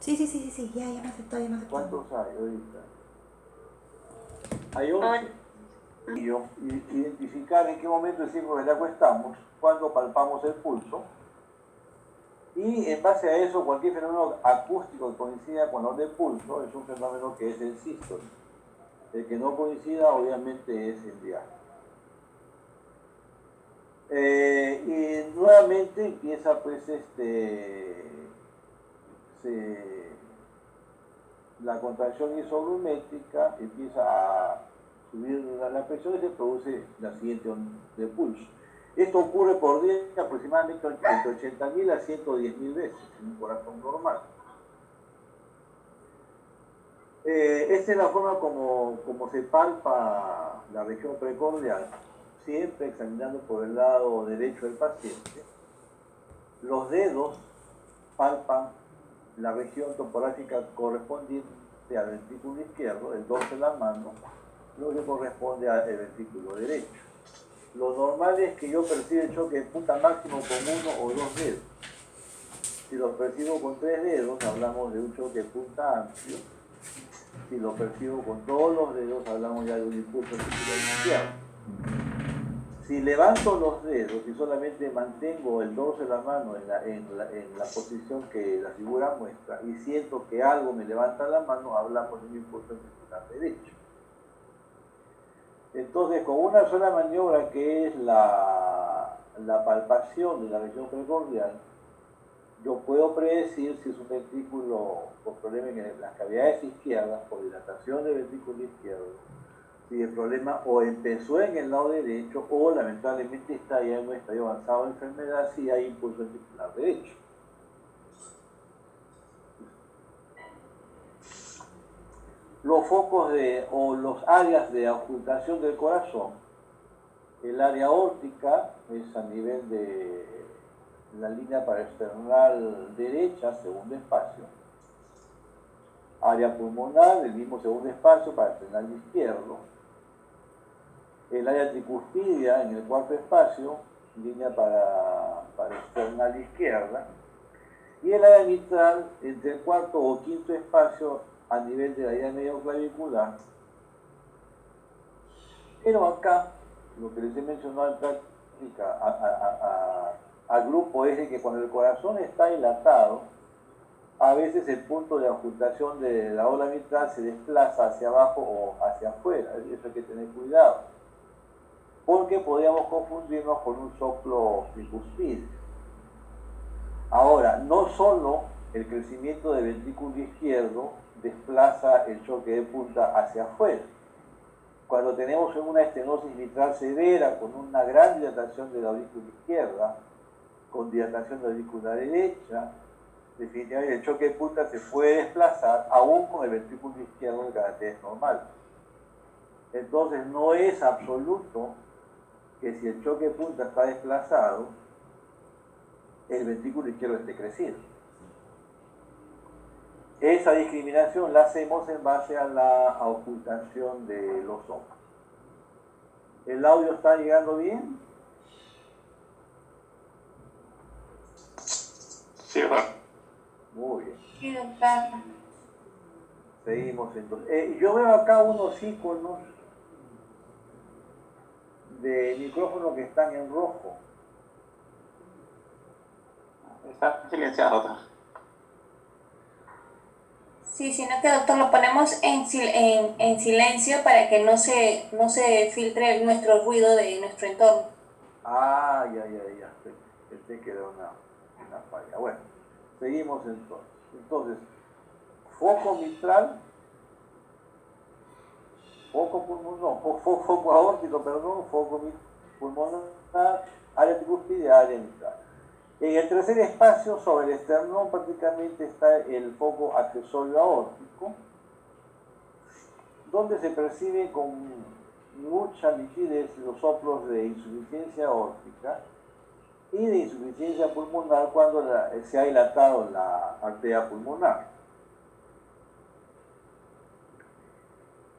Sí, ya me aceptó, ya me aceptó. ¿Cuántos hay ahorita? Hay Ahora, 11. Y identificar en qué momento decimos que le acostamos, cuando palpamos el pulso. Y en base a eso, cualquier fenómeno acústico que coincida con los del pulso es un fenómeno que es el sístole. El que no coincida, obviamente, es el diástole. Y nuevamente empieza, pues, la contracción isovolumétrica, empieza a subir la presión y se produce la siguiente onda de pulso. Esto ocurre por día aproximadamente entre 80.000 a 110.000 veces en un corazón normal. Esta es la forma como se palpa la región precordial, siempre examinando por el lado derecho del paciente. Los dedos palpan la región toporácica correspondiente al ventrículo izquierdo, el dorso de la mano, lo que corresponde al ventrículo derecho. Lo normal es que yo perciba el choque de punta máximo con uno o dos dedos. Si lo percibo con 3 dedos, hablamos de un choque de punta amplio. Si lo percibo con todos los dedos, hablamos ya de un impulso articular izquierdo. Si levanto los dedos y solamente mantengo el dorso de la mano en la posición que la figura muestra y siento que algo me levanta la mano, hablamos de un impulso articular derecho. Entonces, con una sola maniobra que es la palpación de la región precordial, yo puedo predecir si es un ventrículo con problema en las cavidades izquierdas, por dilatación del ventrículo izquierdo, si el problema o empezó en el lado derecho o lamentablemente está ya en un estadio avanzado de enfermedad si hay impulso ventricular derecho. Los focos o los áreas de ocultación del corazón, el área aórtica es a nivel de la línea paraesternal derecha, segundo espacio. Área pulmonar, el mismo segundo espacio paraesternal izquierdo. El área tricuspidia en el cuarto espacio, línea paraesternal izquierda. Y el área mitral entre el cuarto o quinto espacio a nivel de la área medioclavicular. Pero acá, lo que les he mencionado en práctica al grupo es de que cuando el corazón está dilatado, a veces el punto de ocultación de la ola mitral se desplaza hacia abajo o hacia afuera. Eso hay que tener cuidado, porque podríamos confundirnos con un soplo tricuspidio. Ahora, no solo el crecimiento del ventrículo izquierdo desplaza el choque de punta hacia afuera. Cuando tenemos una estenosis mitral severa con una gran dilatación de la aurícula izquierda, con dilatación de la aurícula derecha, definitivamente el choque de punta se puede desplazar aún con el ventrículo izquierdo de carácter normal. Entonces no es absoluto que si el choque de punta está desplazado, el ventrículo izquierdo esté crecido. Esa discriminación la hacemos en base a la ocultación de los ojos. ¿El audio está llegando bien? sí, doctor. Muy bien. Sí, doctor. Seguimos entonces. Yo veo acá unos iconos de micrófono que están en rojo. Está silenciado, doctor. Sí, sino que doctor lo ponemos en silencio para que no se filtre nuestro ruido de nuestro entorno. Ah, ya. Pensé que era una falla. Bueno, seguimos entonces. Entonces, foco mitral, foco pulmonar, no, foco aórtico, perdón, foco pulmonar, área tricúspide, área mitral. En el tercer espacio, sobre el esternón, prácticamente está el foco accesorio aórtico, donde se perciben con mucha nitidez los soplos de insuficiencia aórtica y de insuficiencia pulmonar cuando se ha dilatado la arteria pulmonar.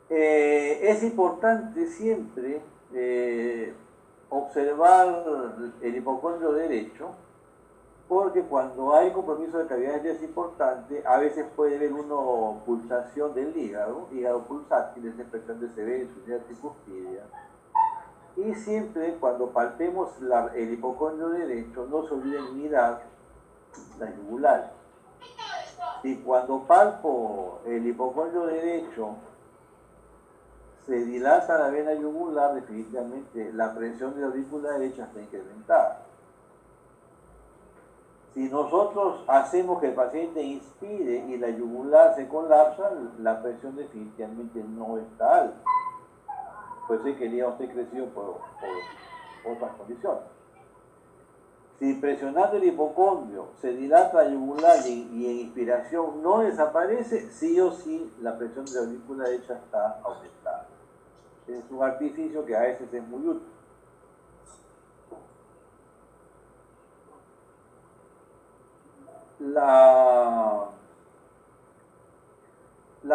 Es importante siempre observar el hipocondrio derecho, porque cuando hay compromiso de cavidades es importante, a veces puede haber una pulsación del hígado pulsátil, esa expresión de se ve en su unidad tricuspidia. Y siempre cuando palpemos el hipocondrio derecho, no se olviden mirar la yugular. Y cuando palpo el hipocondrio derecho, se dilata la vena yugular, definitivamente la presión de la aurícula derecha está incrementada. Si nosotros hacemos que el paciente inspire y la yugular se colapsa, la presión definitivamente no está alta. Pues sí, quería usted crecido por otras condiciones. Si presionando el hipocondrio se dilata la yugular y en inspiración no desaparece, sí o sí la presión de la aurícula derecha está aumentada. Es un artificio que a veces es muy útil. La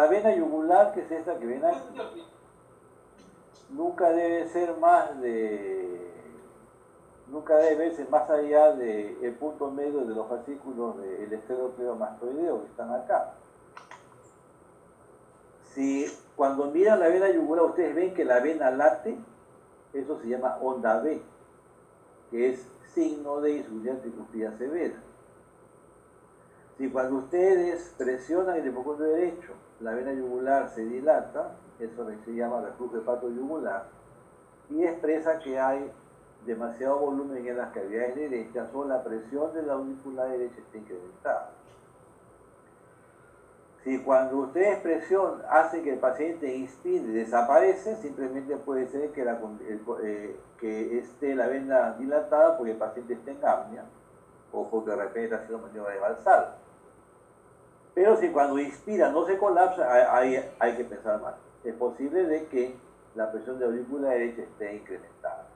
vena yugular, que es esta que ven aquí, nunca debe verse más allá del punto medio de los fascículos del estereocleomastoideo que están acá. Si cuando miran la vena yugular ustedes ven que la vena late, eso se llama onda B, que es signo de insuficiencia tricuspidia severa. Si cuando ustedes presionan el hipocondrio derecho, la vena yugular se dilata, eso se llama reflujo hepatoyugular, y expresa que hay demasiado volumen en las cavidades derechas o la presión de la aurícula derecha está incrementada. Si cuando ustedes presionan hacen que el paciente inspire y desaparece, simplemente puede ser que esté la vena dilatada porque el paciente está en apnea o porque de repente está haciendo maniobra de valsar. Pero si cuando inspira no se colapsa, ahí hay que pensar más. Es posible de que la presión de aurícula derecha esté incrementada.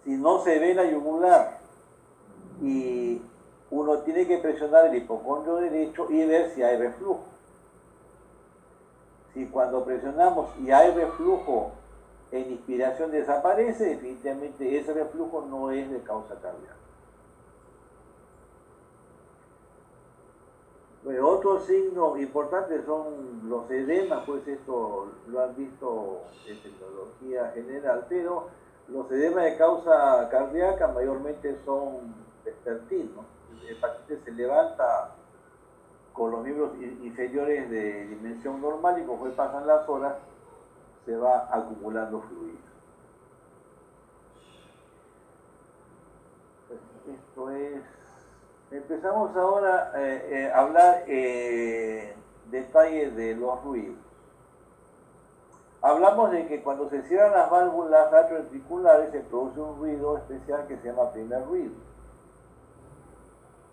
Si no se ve la yugular y uno tiene que presionar el hipocondrio derecho y ver si hay reflujo. Si cuando presionamos y hay reflujo en inspiración desaparece, definitivamente ese reflujo no es de causa cardíaca. Bueno, otro signo importante son los edemas, pues esto lo han visto en tecnología general, pero los edemas de causa cardíaca mayormente son vespertinos, ¿no? El paciente se levanta con los miembros inferiores de dimensión normal y conforme pasan las horas se va acumulando fluido. Esto es... Empezamos ahora a hablar detalles de los ruidos. Hablamos de que cuando se cierran las válvulas atrioventriculares se produce un ruido especial que se llama primer ruido.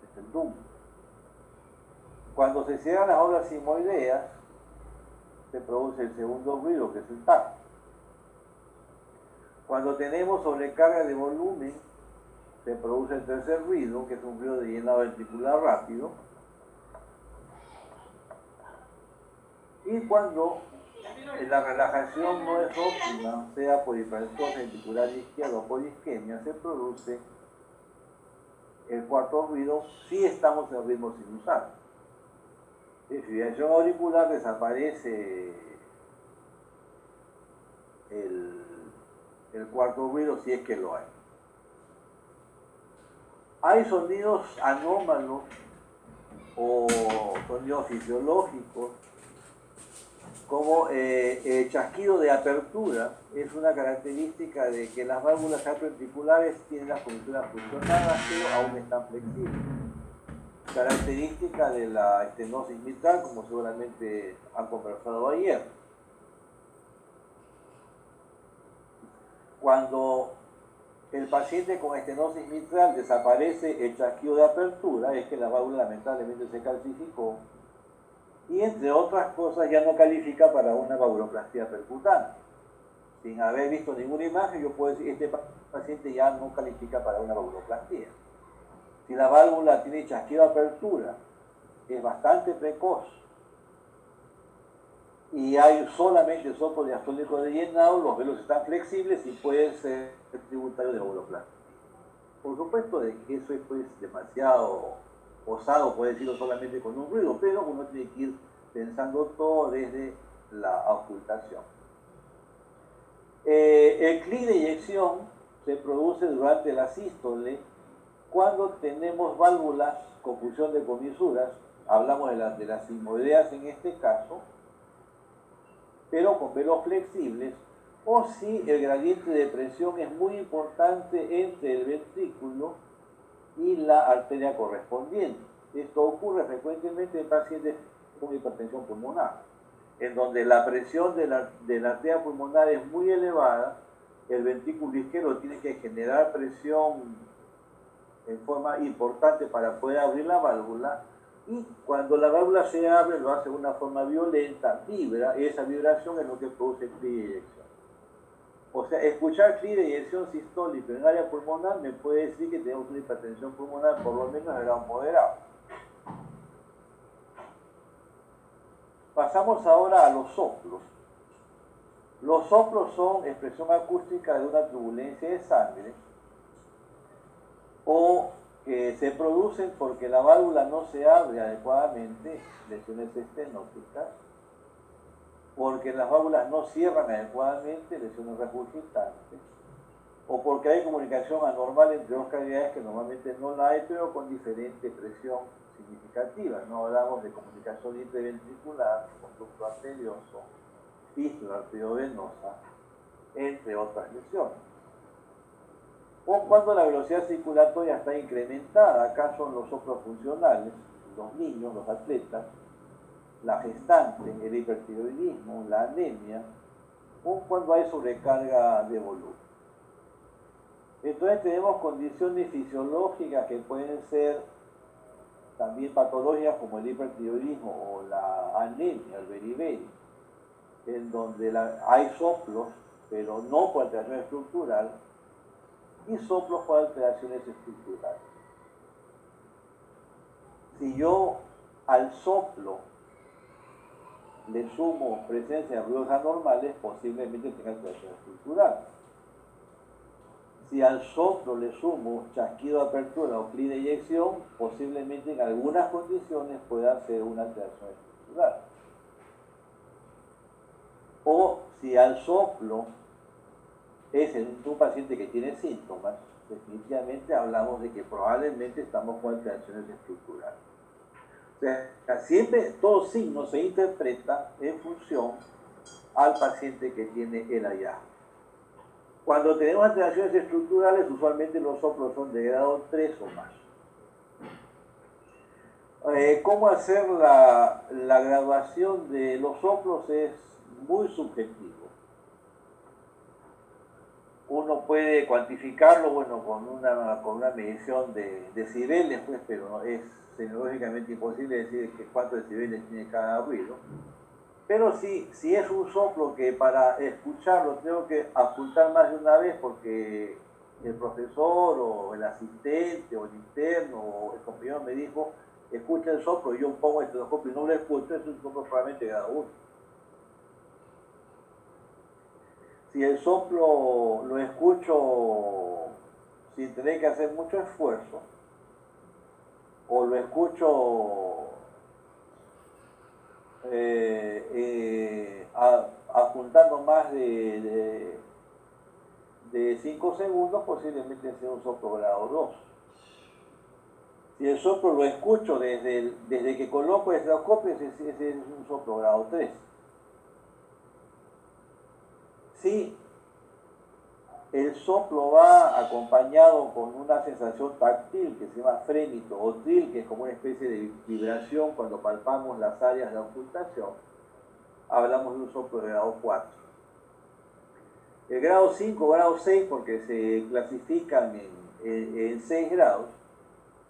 Es el DUM. Cuando se cierran las aulas sigmoideas se produce el segundo ruido, que es el TAC. Cuando tenemos sobrecarga de volumen se produce el tercer ruido, que es un ruido de llenado ventricular rápido. Y cuando la relajación no es óptima, sea por hiperextosis ventricular izquierda o por isquemia, se produce el cuarto ruido si estamos en ritmo sinusal. En fibrilación auricular desaparece el cuarto ruido si es que lo hay. Hay sonidos anómalos o sonidos fisiológicos, como el chasquido de apertura. Es una característica de que las válvulas atrioventriculares tienen las coberturas fusionadas, pero aún están flexibles. Característica de la estenosis mitral, como seguramente han conversado ayer. Cuando el paciente con estenosis mitral desaparece el chasquido de apertura, es que la válvula lamentablemente se calcificó y entre otras cosas ya no califica para una valvuloplastia percutánea. Sin haber visto ninguna imagen, yo puedo decir que este paciente ya no califica para una valvuloplastia. Si la válvula tiene chasquido de apertura, es bastante precoz y hay solamente soplo diastólico de llenado, los velos están flexibles y puede ser tributario de valvuloplastia. Por supuesto de que eso es pues demasiado osado, puede decirlo solamente con un ruido, pero uno tiene que ir pensando todo desde la ocultación. El clic de eyección se produce durante la sístole cuando tenemos válvulas con fusión de comisuras, hablamos de las sigmoideas en este caso, pero con velos flexibles, o si el gradiente de presión es muy importante entre el ventrículo y la arteria correspondiente. Esto ocurre frecuentemente en pacientes con hipertensión pulmonar, en donde la presión de la arteria pulmonar es muy elevada, el ventrículo izquierdo tiene que generar presión en forma importante para poder abrir la válvula, y cuando la válvula se abre lo hace de una forma violenta, vibra, y esa vibración es lo que produce el clic de eyección. O sea, escuchar clic de eyección sistólico en área pulmonar me puede decir que tenemos una hipertensión pulmonar por lo menos de grado moderado. Pasamos ahora a los soplos. Los soplos son expresión acústica de una turbulencia de sangre, o que se producen porque la válvula no se abre adecuadamente, lesiones estenóticas, porque las válvulas no cierran adecuadamente, lesiones regurgitantes, o porque hay comunicación anormal entre dos cavidades que normalmente no la hay, pero con diferente presión significativa. No hablamos de comunicación interventricular, conducto arterioso, fístula arteriovenosa, entre otras lesiones. O cuando la velocidad circulatoria está incrementada, acá son los soplos funcionales, los niños, los atletas, la gestante, el hipertiroidismo, la anemia, o cuando hay sobrecarga de volumen. Entonces tenemos condiciones fisiológicas que pueden ser también patológicas como el hipertiroidismo o la anemia, el beriberi, en donde hay soplos, pero no por alteración estructural, y soplos por alteraciones estructurales. Si yo al soplo le sumo presencia de ruidos anormales, posiblemente tenga alteración estructural. Si al soplo le sumo chasquido de apertura o clic de eyección, posiblemente en algunas condiciones pueda ser una alteración estructural. O si al soplo es en un paciente que tiene síntomas, definitivamente hablamos de que probablemente estamos con alteraciones estructurales. O sea, siempre todo signo se interpreta en función al paciente que tiene el hallazgo. Cuando tenemos alteraciones estructurales, usualmente los soplos son de grado 3 o más. ¿Cómo hacer la graduación de los soplos? Es muy subjetivo. Uno puede cuantificarlo, bueno, con una medición de decibeles, pues, pero es tecnológicamente imposible decir cuántos decibeles tiene cada ruido. Pero si es un soplo que para escucharlo tengo que ocultar más de una vez porque el profesor o el asistente o el interno o el compañero me dijo, escucha el soplo, y yo pongo el estetoscopio y no lo escucho, es un soplo probablemente grado 1. Si el soplo lo escucho sin tener que hacer mucho esfuerzo, o lo escucho apuntando más de 5 segundos, posiblemente sea un soplo grado 2. Si el soplo lo escucho desde que coloco el estetoscopio, ese es un soplo grado 3. Si el soplo va acompañado con una sensación táctil que se llama frémito o tril, que es como una especie de vibración cuando palpamos las áreas de ocultación, hablamos de un soplo de grado 4. El grado 5 o grado 6, porque se clasifican en 6 grados,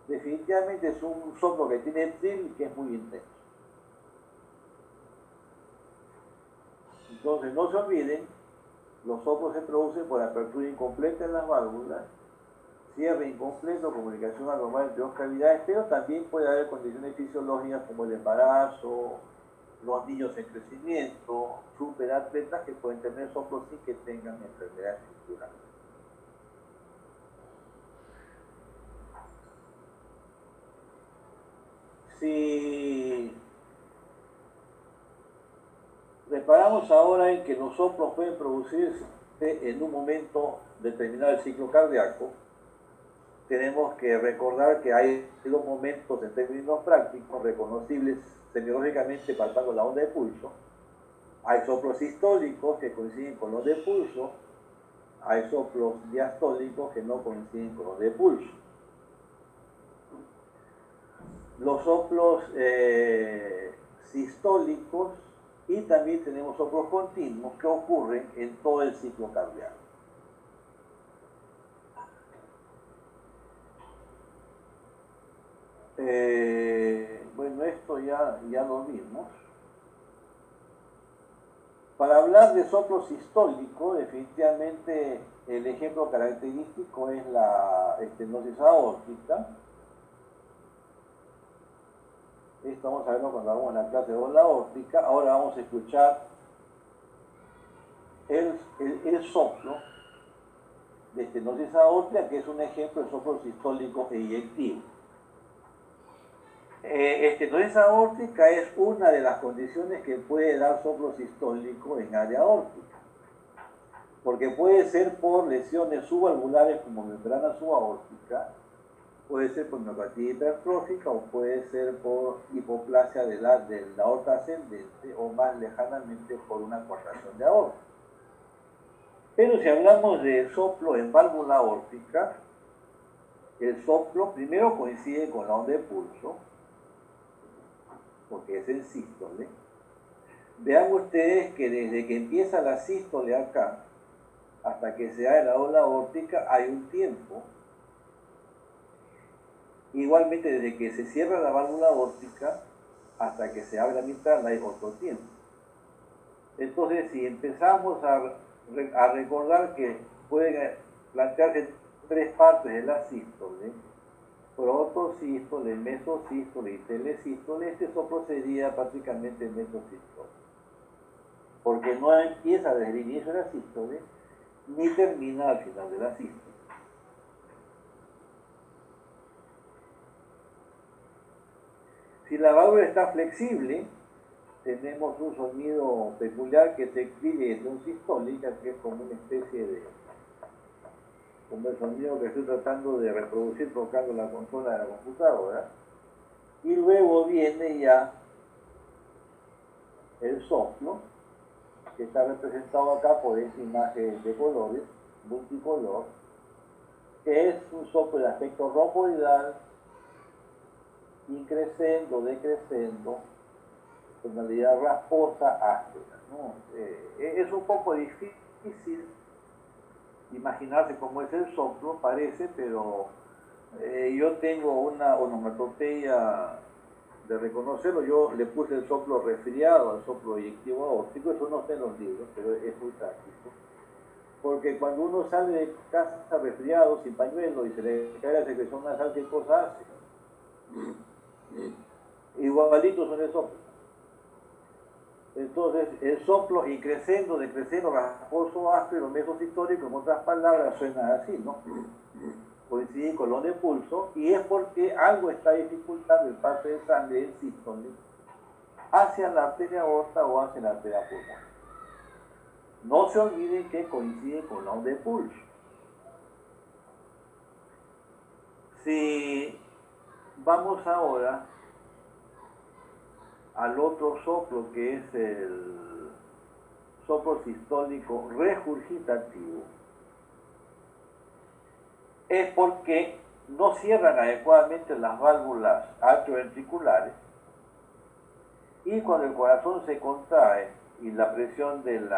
definitivamente es un soplo que tiene tril y que es muy intenso. Entonces no se olviden, los soplos se producen por apertura incompleta en las válvulas, cierre incompleto, comunicación anormal entre dos cavidades, pero también puede haber condiciones fisiológicas como el embarazo, los niños en crecimiento, superatletas que pueden tener soplos sin que tengan enfermedades estructurales. quedamos ahora en que los soplos pueden producirse en un momento determinado del ciclo cardíaco. Tenemos que recordar que hay dos momentos en términos prácticos reconocibles semiológicamente palpando la onda de pulso. Hay soplos sistólicos que coinciden con los de pulso, hay soplos diastólicos que no coinciden con los de pulso. Los soplos sistólicos y también tenemos soplos continuos que ocurren en todo el ciclo cardíaco. Bueno, esto ya lo vimos. Para hablar de soplo sistólico, definitivamente el ejemplo característico es la estenosis aórtica. Esto vamos a verlo cuando hagamos la clase de bola aórtica. Ahora vamos a escuchar el soplo de estenosis aórtica, que es un ejemplo de soplo sistólico e eyectivo. Estenosis aórtica es una de las condiciones que puede dar soplo sistólico en área aórtica, porque puede ser por lesiones subvalvulares como membrana subaórtica, puede ser por miocardía hipertrófica o puede ser por hipoplasia de la aorta ascendente o más lejanamente por una coartación de aorta. Pero si hablamos de soplo en válvula aórtica, el soplo primero coincide con la onda de pulso, porque es en sístole. Vean ustedes que desde que empieza la sístole acá hasta que se da la ola aórtica hay un tiempo. Igualmente desde que se cierra la válvula aórtica hasta que se abre la mitral hay otro tiempo. Entonces, si empezamos a recordar que pueden plantearse tres partes de la sístole, protosístole, mesosístole y telesístole, este soplo sería prácticamente mesosístole, porque no empieza desde el inicio de la sístole ni termina al final de la sístole. Si la válvula está flexible, tenemos un sonido peculiar que se escribe en un sistólica, que es como una especie de, como el sonido que estoy tratando de reproducir tocando la consola de la computadora. Y luego viene ya el soplo, que está representado acá por esta imagen de colores, multicolor, que es un soplo de aspecto romboidal, increscendo, decrescendo, tonalidad rasposa, áspera, ¿no? Es un poco difícil imaginarse cómo es el soplo, parece, pero yo tengo una onomatopeya de reconocerlo. Yo le puse el soplo resfriado al soplo eyectivo aórtico, eso no está en los libros, pero es muy práctico. Porque cuando uno sale de casa resfriado, sin pañuelo, y se le cae la secreción nasal, ¿qué cosa hace? Igualitos son el soplo. Entonces, el soplo increscendo, decrescendo, rasposo, áspero, mesosistólico, en otras palabras, suena así, ¿no? Coincide con lo de pulso, y es porque algo está dificultando el paso de sangre en sístole hacia la arteria aorta o hacia la arteria pulmonar. No se olviden que coincide con la onda de pulso. Si vamos ahora al otro soplo, que es el soplo sistólico regurgitativo, es porque no cierran adecuadamente las válvulas atrioventriculares, y cuando el corazón se contrae y la presión del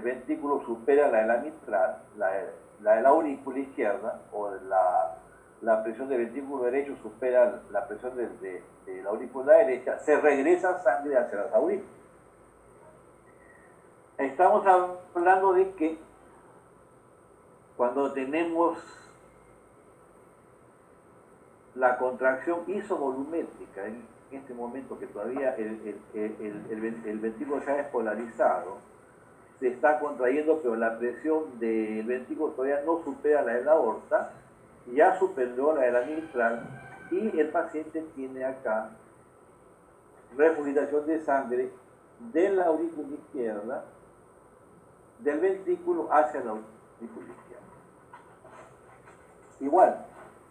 ventrículo supera la de la mitral, la de la aurícula izquierda, o la presión del ventrículo derecho supera la presión de la aurícula derecha, se regresa sangre hacia las aurículas. Estamos hablando de que cuando tenemos la contracción isovolumétrica, en este momento que todavía el ventrículo se ha despolarizado, se está contrayendo, pero la presión del ventrículo todavía no supera la de la aorta, ya superó la de la mitral, y el paciente tiene acá regurgitación de sangre de la aurícula izquierda, del ventrículo hacia la aurícula izquierda. Igual,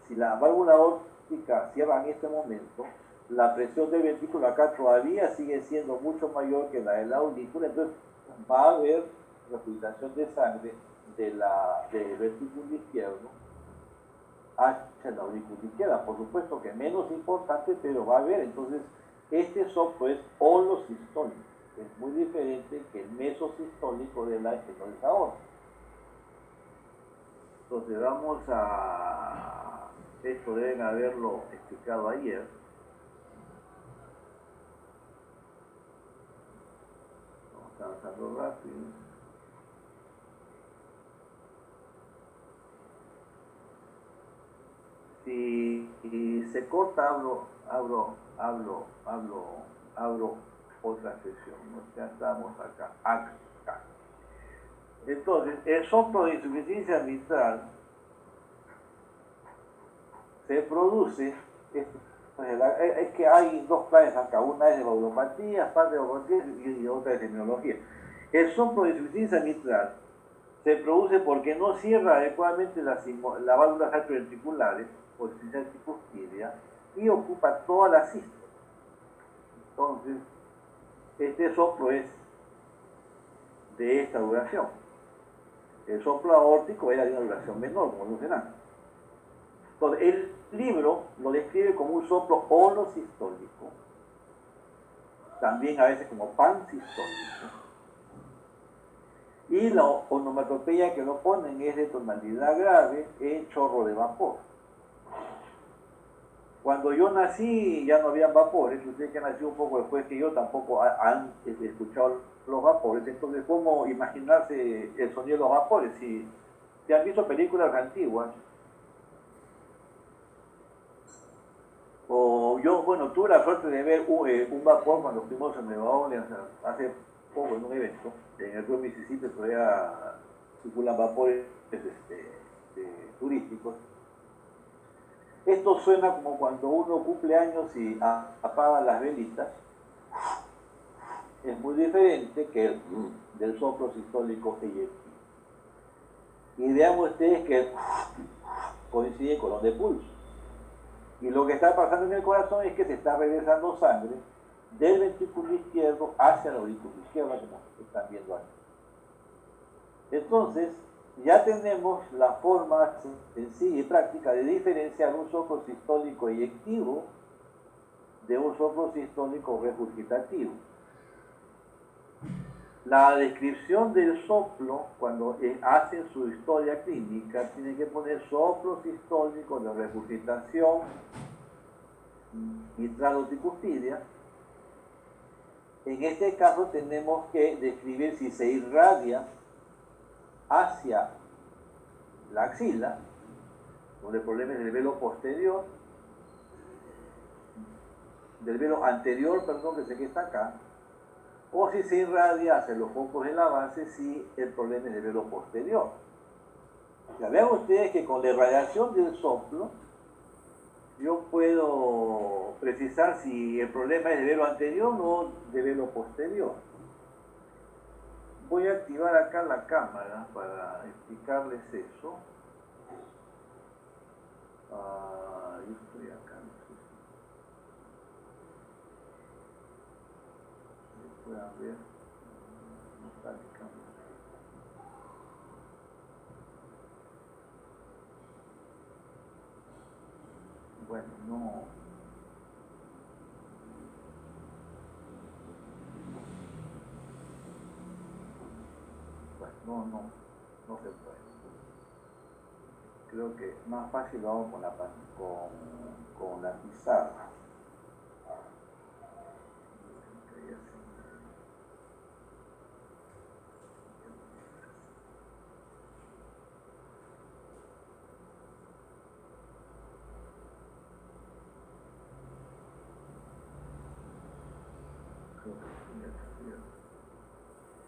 si la válvula aórtica cierra en este momento, la presión del ventrículo acá todavía sigue siendo mucho mayor que la de la aurícula, entonces va a haber refiltración de sangre del ventrículo izquierdo hacia la aurícula izquierda. Por supuesto que menos importante, pero va a haber. Entonces, este soplo es holosistólico, es muy diferente que el mesosistólico de la estenosis aórtica. Entonces, vamos a... Esto deben haberlo explicado ayer. Vamos avanzando rápido. Si se corta, abro otra sesión, ¿no? Ya estamos acá. Entonces, el soplo de insuficiencia mitral se produce, es que hay dos planes acá, una es de valvulopatía, parte de valvulopatía y otra es de neurología. El soplo de insuficiencia mitral se produce porque no cierra adecuadamente las válvulas atrioventriculares o insuficiencia anticuspidia y ocupa toda la sístole. Entonces, este soplo es de esta duración. El soplo aórtico era de una duración menor, como lo antes. Entonces, el libro lo describe como un soplo holosistólico, también a veces como pansistólico. Y la onomatopeya que lo ponen es de tonalidad grave en chorro de vapor. Cuando yo nací ya no había vapores, ustedes que han nacido un poco después que yo tampoco han escuchado los vapores, entonces ¿cómo imaginarse el sonido de los vapores? Si han visto películas antiguas, o yo, bueno, tuve la suerte de ver un vapor cuando fuimos en Nueva Orleans hace poco en un evento, en el río Mississippi todavía circulan vapores turísticos. Esto suena como cuando uno cumple años y apaga las velitas. Es muy diferente que el del soplo sistólico eyectivo. Y vean ustedes que coincide con los de pulso. Y lo que está pasando en el corazón es que se está regresando sangre del ventrículo izquierdo hacia la aurícula izquierda, como están viendo aquí. Entonces, ya tenemos la forma sencilla y práctica de diferenciar un soplo sistólico eyectivo de un soplo sistólico regurgitativo. La descripción del soplo, cuando hacen su historia clínica, tienen que poner soplo sistólico de regurgitación mitral-oticuspidia. En este caso tenemos que describir si se irradia hacia la axila, donde el problema es del velo posterior, del velo anterior, perdón, que sé que está acá, o si se irradia hacia los focos de la base, si el problema es del velo posterior. Ya vean ustedes que con la irradiación del soplo, yo puedo precisar si el problema es de velo anterior o de velo posterior. Voy a activar acá la cámara para explicarles eso. Yo estoy acá, no sé si puedan ver. No está mi cámara. Bueno, no. Bueno, no se puede. Creo que más fácil lo hago con la pizarra.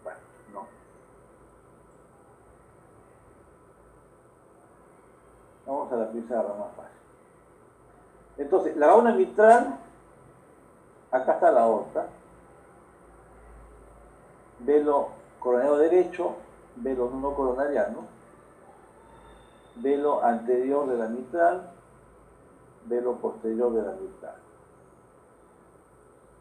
Bueno, no. Vamos a la pizarra más fácil. Entonces, la válvula mitral, acá está la aorta. velo coronariano derecho, velo no coronariano, velo anterior de la mitral, velo posterior de la mitral.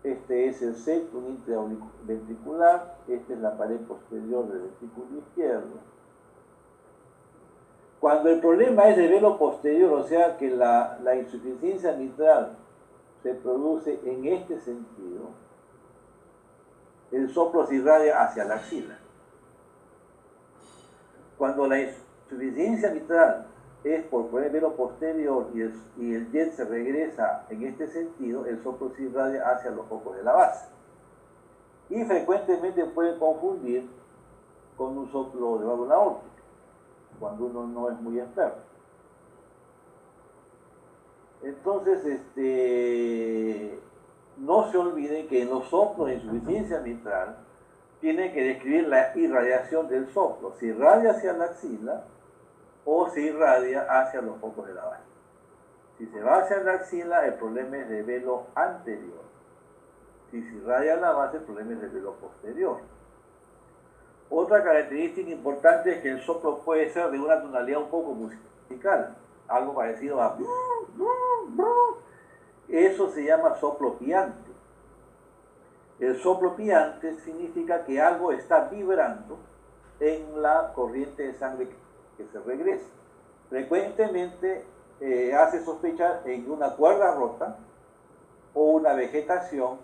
Este es el septum intraventricular, esta es la pared posterior del ventrículo izquierdo. Cuando el problema es de velo posterior, o sea que la insuficiencia mitral se produce en este sentido, el soplo se irradia hacia la axila. Cuando la insuficiencia mitral es por el velo posterior y el jet se regresa en este sentido, el soplo se irradia hacia los focos de la base. Y frecuentemente puede confundir con un soplo de válvula aórtica, cuando uno no es muy experto. Entonces, no se olviden que en los soplos de insuficiencia mitral tienen que describir la irradiación del soplo, si irradia hacia la axila o se irradia hacia los focos de la base. Si se va hacia la axila, el problema es de velo anterior. Si se irradia a la base, el problema es de velo posterior. Otra característica importante es que el soplo puede ser de una tonalidad un poco musical, algo parecido a... Eso se llama soplo piante. El soplo piante significa que algo está vibrando en la corriente de sangre que se regresa. Frecuentemente hace sospechar en una cuerda rota o una vegetación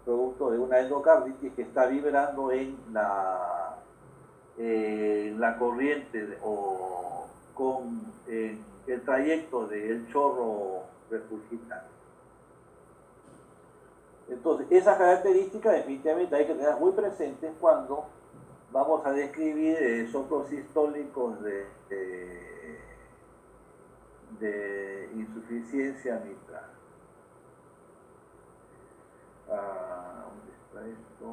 producto de una endocarditis que está vibrando en la corriente o con el trayecto del chorro regurgitante. Entonces, esas características definitivamente hay que tener muy presentes cuando vamos a describir soplos sistólicos de insuficiencia mitral. ¿Dónde está esto?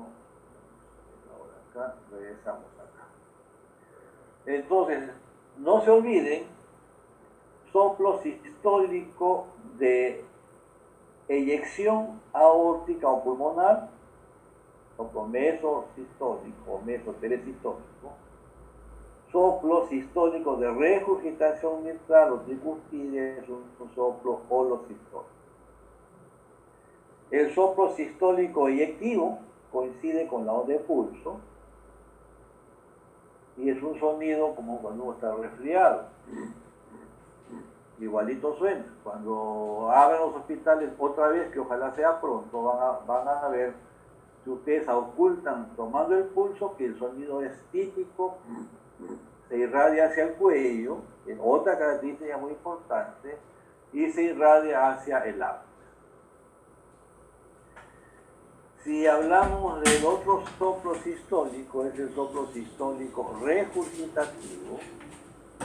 Ahora acá, regresamos acá. Entonces, no se olviden, soplo sistólico de eyección aórtica o pulmonar, soplo mesosistólico o mesoperesistólico, soplo sistólico de regurgitación mitral o tricuspidia es un soplo holosistólico. El soplo sistólico eyectivo coincide con la onda de pulso y es un sonido como cuando uno está resfriado. Igualito suena. Cuando abran los hospitales otra vez, que ojalá sea pronto, van a ver que ustedes ocultan tomando el pulso, que el sonido es típico, se irradia hacia el cuello, es otra característica muy importante, y se irradia hacia el ápice. Si hablamos del otro soplo sistólico, es el soplo sistólico regurgitativo,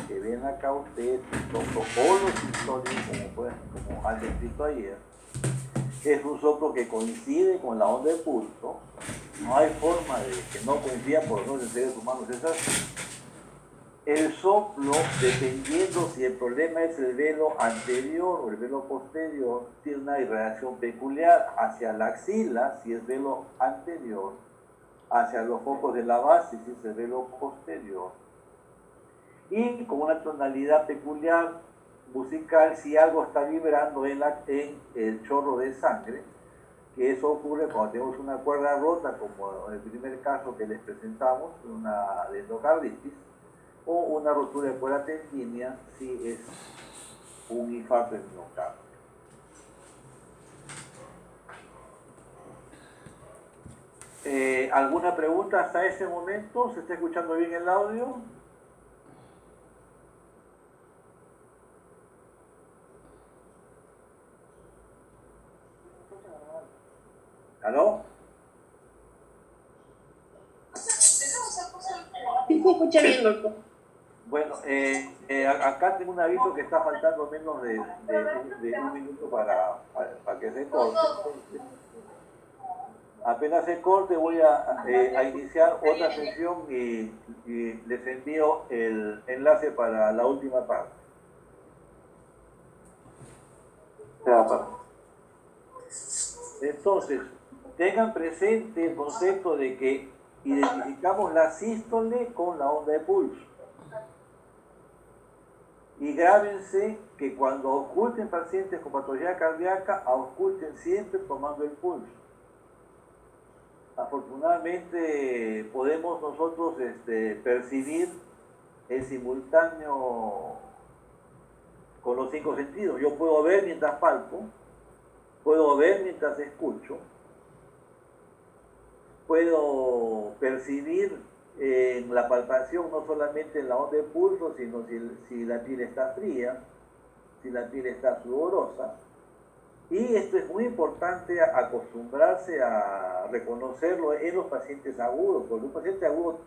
que ven acá ustedes, el soplo holosistólico, como han descrito ayer, es un soplo que coincide con la onda de pulso. No hay forma de que no coincida, por los seres humanos es así. El soplo, dependiendo si el problema es el velo anterior o el velo posterior, tiene una irradiación peculiar hacia la axila, si es velo anterior, hacia los focos de la base, si es el velo posterior, y con una tonalidad peculiar musical si algo está vibrando en el chorro de sangre, que eso ocurre cuando tenemos una cuerda rota, como en el primer caso que les presentamos, una endocarditis, o una rotura de cuerda tendínea si es un infarto de miocardio. ¿Alguna pregunta hasta ese momento? ¿Se está escuchando bien el audio? ¿Aló? Sí, se escucha bien, doctor. Bueno, acá tengo un aviso que está faltando menos de un minuto para que se corte. Apenas se corte voy a iniciar otra sesión y les envío el enlace para la última parte. Entonces, tengan presente el concepto de que identificamos la sístole con la onda de pulso. Y grábense que cuando ausculten pacientes con patología cardíaca, ausculten siempre tomando el pulso. Afortunadamente podemos nosotros percibir en simultáneo con los 5 sentidos. Yo puedo ver mientras palpo, puedo ver mientras escucho, puedo percibir en la palpación no solamente en la onda de pulso, sino si la piel está fría, si la piel está sudorosa. Y esto es muy importante acostumbrarse a reconocerlo en los pacientes agudos, porque un paciente agudo